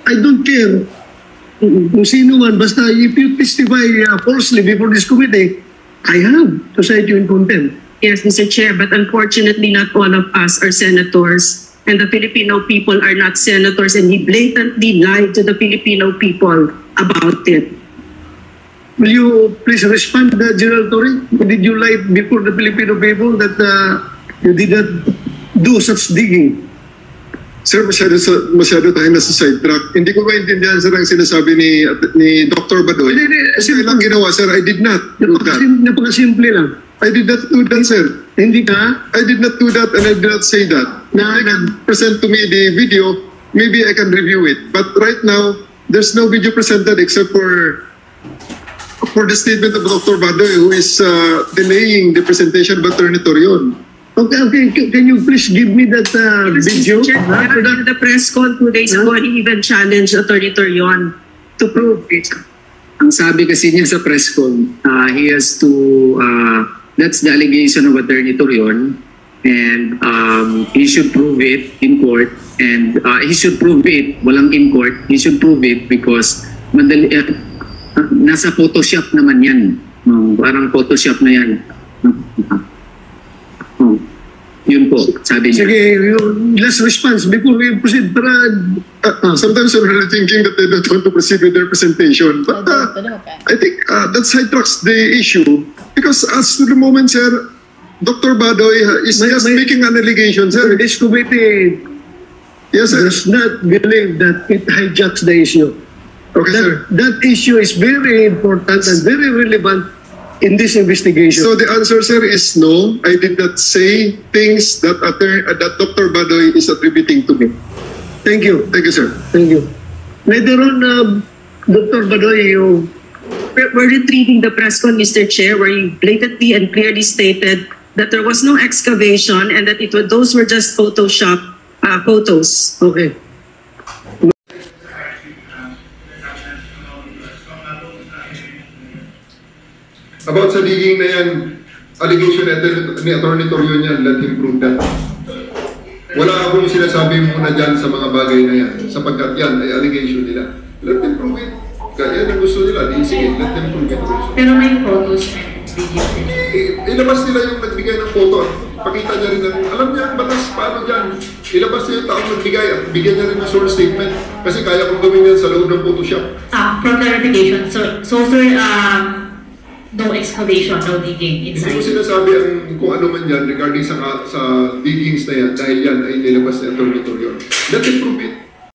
I don't care kung sino man, basta if you testify falsely before this committee, I have to cite you in contempt. Yes, Mr. Chair, but unfortunately not all of us are senators and the Filipino people are not senators, and he blatantly lied to the Filipino people about it. Will you please respond, General Torre? Did you lie before the Filipino people that you did not do such digging? Sir, masyado tayo nasa sidetrack. Hindi ko maintindihan, sir, ang sinasabi ni Dr. Badoy. Kasi lang ginawa, sir, I did not do that. Napakasimple lang. I did not do that, sir. Hindi ka? I did not do that and I did not say that. Now, I can present to me the video, maybe I can review it. But right now, there's no video presented except for the statement of Dr. Badoy, who is delaying the presentation of Attorney Torion. Okay. Can you please give me that video? Mr. Chair, in the press call 2 days ago, he even challenged Attorney Torion to prove it. Ang sabi kasi niya sa press call, he has to, that's the allegation of Attorney Torion, and he should prove it in court, and he should prove it, walang in court, he should prove it because madali, nasa Photoshop naman yan. Parang Photoshop na yan. Yun po, sabi niya. Sige, last response before we proceed. Sometimes I'm really thinking that they don't want to proceed with their presentation. But I think that sidetracks the issue. Because as to the moment, sir, Dr. Badoy is just making an allegation, sir. This committee does not believe that it hijacks the issue. Okay, sir. That issue is very important and very relevant in this investigation. So the answer, sir, is no. I did not say things that Dr. Badoy is attributing to me. Thank you. Thank you, sir. Thank you. Later on, Dr. Badoy, We're retrieving the press call, Mr. Chair, where he blatantly and clearly stated that there was no excavation and that those were just Photoshop photos. Okay. About sa digging na yan, allegation ni Attorney Torion yan, let him prove that. Wala akong sinasabi muna dyan sa mga bagay na yan, sapagkat yan ay allegation nila. Let them prove it. Kaya yan ang gusto nila, sige, let them prove it also. Pero may photos and video. Ilabas nila yung nagbigay ng photo. Pakita niya rin na, alam niya ang batas, paano dyan? Ilabas niya yung taong nagbigay at bigyan niya rin ng source statement kasi kaya kong gawin yan sa loob ng Photoshop. For clarification, so sir, no excavation, no digging inside. Hindi ko sinasabi kung ano man yan regarding sa diggings na yan dahil yan ay nilabas ni Attorney Torion. Let them prove it.